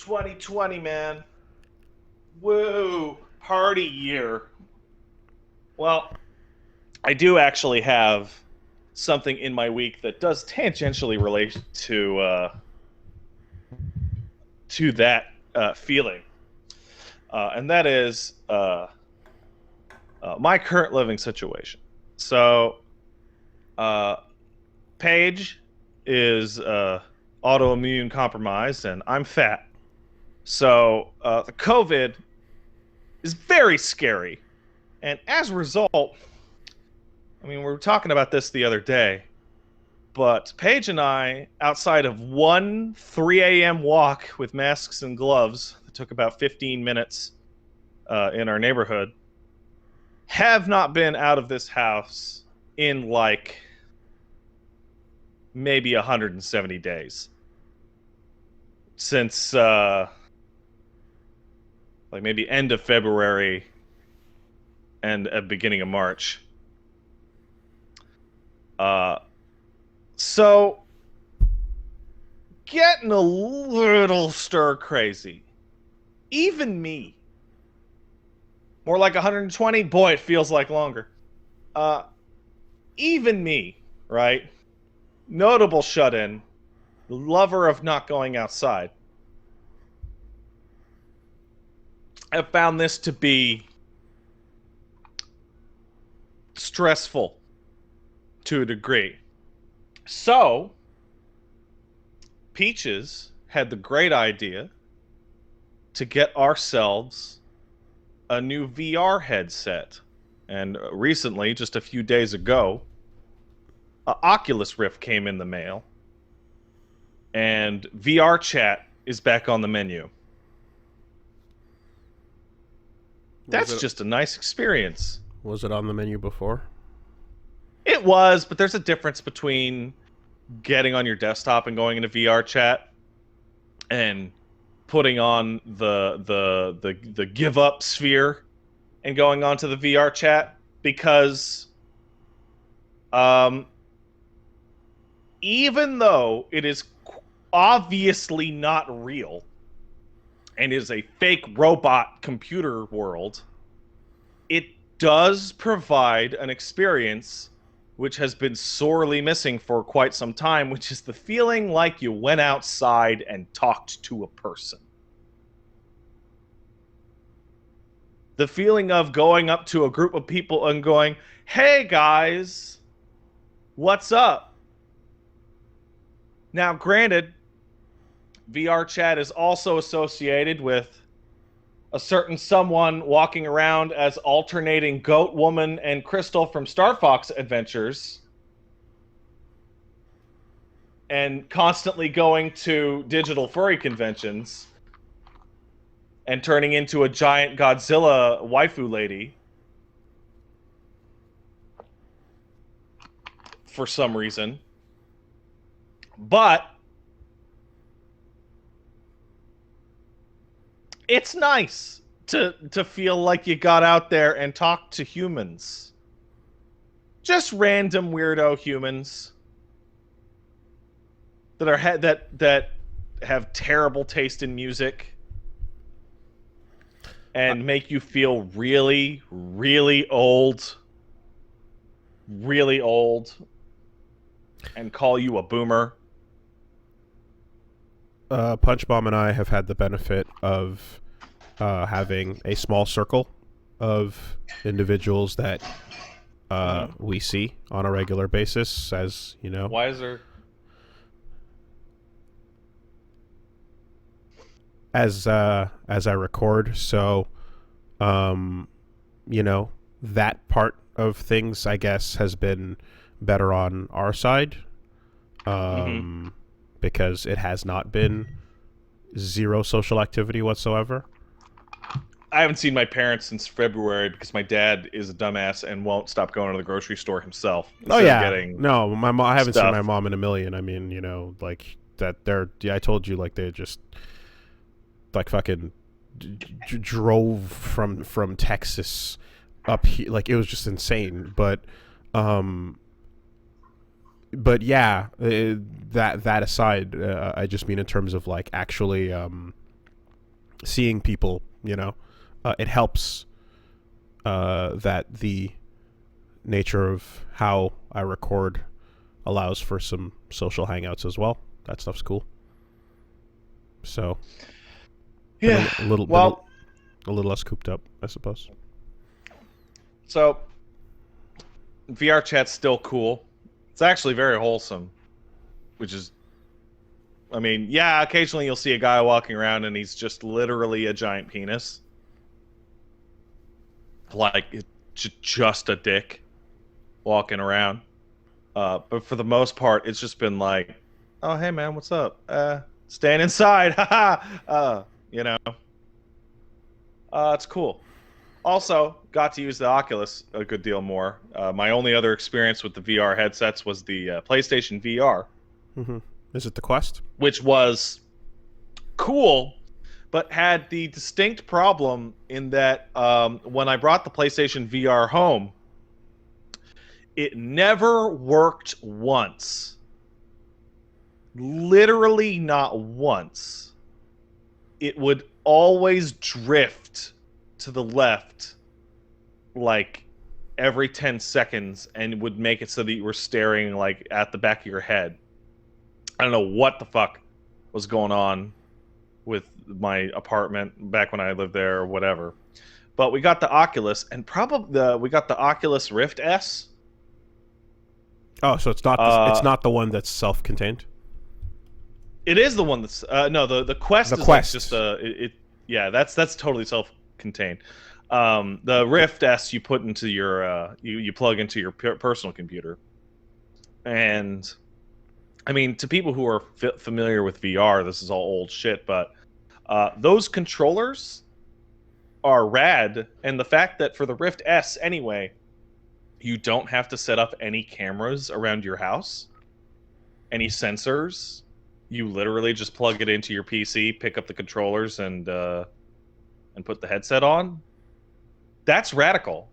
2020, man. Woo! Party year. Well, I do actually have something in my week that does tangentially relate to that feeling, and that is my current living situation. So, uh, Paige is autoimmune compromised, and I'm fat. So the COVID is very scary, and as a result, I mean, we were talking about this the other day, but Paige and I, outside of one 3 a.m. walk with masks and gloves that took about 15 minutes in our neighborhood, have not been out of this house in like maybe 170 days. Since like maybe end of February and at beginning of March. So getting a little stir crazy. Even me. More like 120. Boy, it feels like longer. Even me, right? Notable shut-in. Lover of not going outside. I've found this to be stressful to a degree. So, Peaches had the great idea to get ourselves a new VR headset. And recently, just a few days ago, a Oculus Rift came in the mail. And VR chat is back on the menu. That's just a nice experience. Was it on the menu before? It was, but there's a difference between getting on your desktop and going into VR chat and putting on the give up sphere and going onto the VR chat, because even though it is obviously not real and is a fake robot computer world, it does provide an experience which has been sorely missing for quite some time, which is the feeling like you went outside and talked to a person. The feeling of going up to a group of people and going, "Hey guys, what's up?" Now, granted, VR chat is also associated with a certain someone walking around as alternating Goat Woman and Crystal from Star Fox Adventures, and constantly going to digital furry conventions and turning into a giant Godzilla waifu lady for some reason. But it's nice to feel like you got out there and talked to humans. Just random weirdo humans that are that have terrible taste in music and make you feel really, really old. Really old. And call you a boomer. Punch Bomb and I have had the benefit of having a small circle of individuals that we see on a regular basis, as you know. Why is there? As I record, so you know, that part of things, I guess, has been better on our side. Because it has not been zero social activity whatsoever. I haven't seen my parents since February because my dad is a dumbass and won't stop going to the grocery store himself. Oh yeah, no, I haven't seen my mom in a million. I mean, you know, like that. I told you, like they just like fucking drove from Texas up here. Like it was just insane. But yeah, that aside, I just mean in terms of like actually seeing people, it helps that the nature of how I record allows for some social hangouts as well. That stuff's cool. So, been Yeah. a little been Well, a little less cooped up, I suppose. so VR chat's still cool. It's actually very wholesome, which is, I mean, yeah, occasionally you'll see a guy walking around and he's just literally a giant penis. Like, just a dick walking around. But for the most part, it's just been like, oh, hey, man, what's up? Staying inside. Haha. It's cool. Also, got to use the Oculus a good deal more. My only other experience with the VR headsets was the PlayStation VR, Mm-hmm. Is it the Quest? which was cool, but had the distinct problem in that when I brought the PlayStation VR home, it never worked once. Literally not once. It would always drift to the left like every 10 seconds and would make it so that you were staring like at the back of your head. I don't know what the fuck was going on with my apartment back when I lived there or whatever. But we got the Oculus and probably we got the Oculus Rift S. Oh, so it's not it's not the one that's self-contained. It is the one that's no, the Quest is Quest. like just yeah, that's totally self-contained. The Rift S you put into your you plug into your personal computer. And I mean, to people who are familiar with VR, this is all old shit, but those controllers are rad, and the fact that for the Rift S anyway, you don't have to set up any cameras around your house, any sensors. You literally just plug it into your PC, pick up the controllers, and put the headset on. That's radical.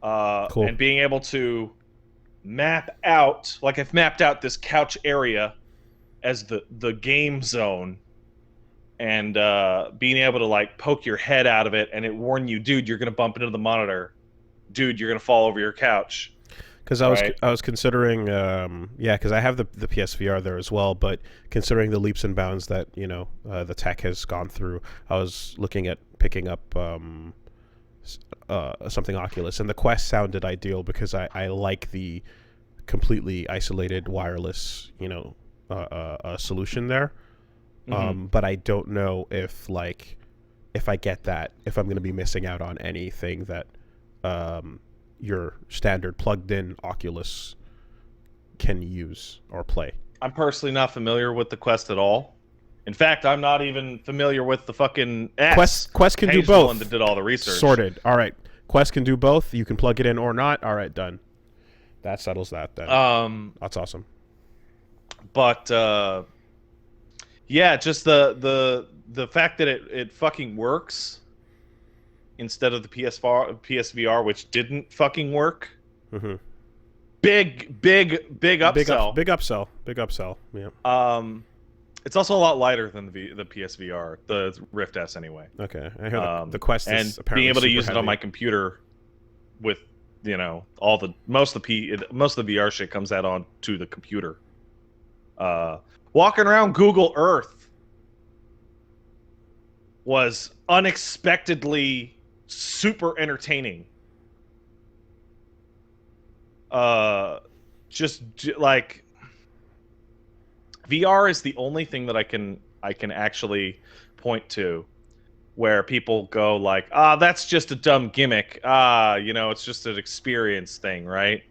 Cool. And being able to map out, like I've mapped out this couch area as the game zone, and being able to like poke your head out of it and it warn you, dude, you're gonna bump into the monitor, dude, you're gonna fall over your couch. Because I was considering, because I have the PSVR there as well, but considering the leaps and bounds that the tech has gone through, I was looking at picking up something Oculus, and the Quest sounded ideal because I like the completely isolated wireless solution there. Mm-hmm. But I don't know if I get that, if I'm going to be missing out on anything that your standard plugged-in Oculus can use or play. I'm personally not familiar with the Quest at all. In fact, I'm not even familiar with the fucking S. Quest can do Paige both. The one that did all the research. Sorted. All right. Quest can do both. You can plug it in or not. All right, done. That settles that then. That's awesome. But yeah, just the fact that it fucking works instead of the PSVR, which didn't fucking work. Mm-hmm. Big upsell. Big upsell. Yeah. It's also a lot lighter than the PSVR, the Rift S anyway. Okay. I hear the Quest is and apparently being able to use heavy. it on my computer with all the most of the VR shit comes out on to the computer. Walking around Google Earth was unexpectedly super entertaining. Just like VR is the only thing that I can actually point to where people go like, that's just a dumb gimmick. It's just an experience thing, right?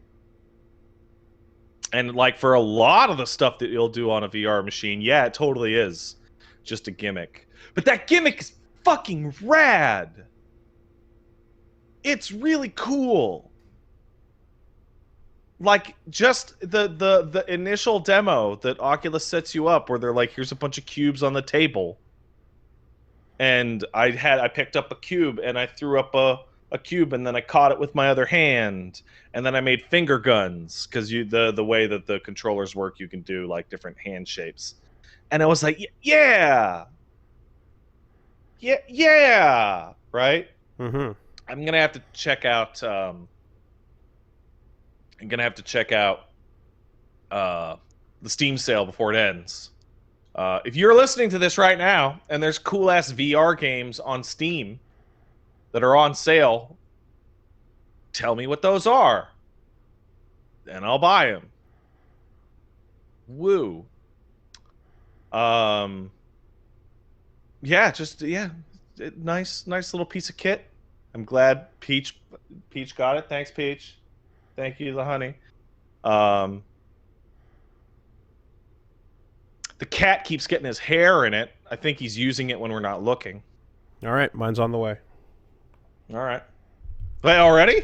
And like for a lot of the stuff that you'll do on a VR machine, yeah, it totally is just a gimmick. But that gimmick is fucking rad. It's really cool. Like just the initial demo that Oculus sets you up where they're like, here's a bunch of cubes on the table. And I picked up a cube and I threw up a cube and then I caught it with my other hand and then I made finger guns because the way that the controllers work, you can do like different hand shapes. And I was like, yeah. yeah, right. Mm-hmm. I'm gonna have to check out. I'm gonna have to check out uh, the Steam sale before it ends. If you're listening to this right now and there's cool ass VR games on Steam that are on sale, tell me what those are, and I'll buy them. Woo. Um, yeah, just yeah, nice little piece of kit. I'm glad Peach got it. Thanks, Peach. Thank you, the honey. Um, the cat keeps getting his hair in it. I think he's using it when we're not looking. All right, mine's on the way. All right. Wait, already?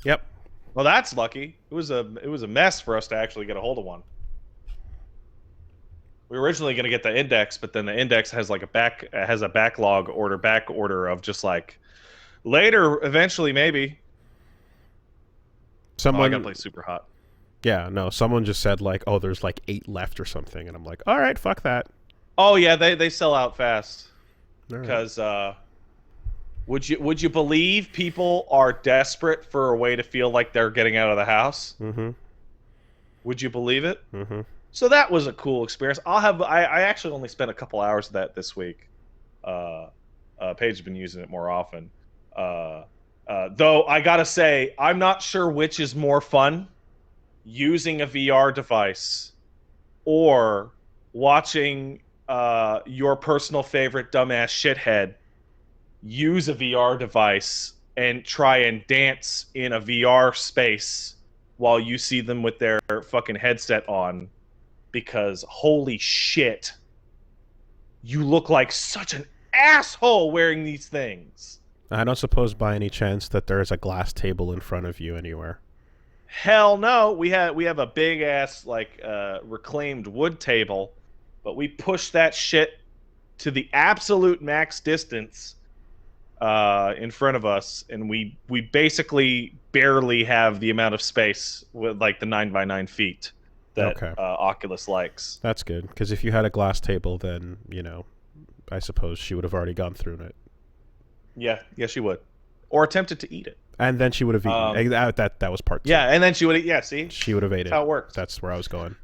Yep. Well, that's lucky. It was a mess for us to actually get a hold of one. We were originally going to get the index, but then the index has like a back order of just like later, eventually, maybe. Oh, I gotta Someone, play Super Hot. yeah, no, someone just said like, oh, there's like 8 left or something, and I'm like, all right, fuck that. Oh yeah, they sell out fast. All right. Because would you believe people are desperate for a way to feel like they're getting out of the house? Mm-hmm. Would you believe it? Mm-hmm. So that was a cool experience. I actually only spent a couple hours of that this week. Paige has been using it more often. Though I gotta say, I'm not sure which is more fun, using a VR device or watching your personal favorite dumbass shithead use a VR device and try and dance in a VR space while you see them with their fucking headset on, because holy shit, you look like such an asshole wearing these things. I don't suppose by any chance that there is a glass table in front of you anywhere. Hell no, we have a big ass like reclaimed wood table, but we push that shit to the absolute max distance in front of us, and we basically barely have the amount of space with like the 9 by 9 feet that Okay. Oculus likes. That's good, because if you had a glass table, then, I suppose she would have already gone through it. Yeah, she would, or attempted to eat it. And then she would have eaten. That was part 2. Yeah, and then she would. Yeah, see, She would have ate that's it. how it works. That's where I was going.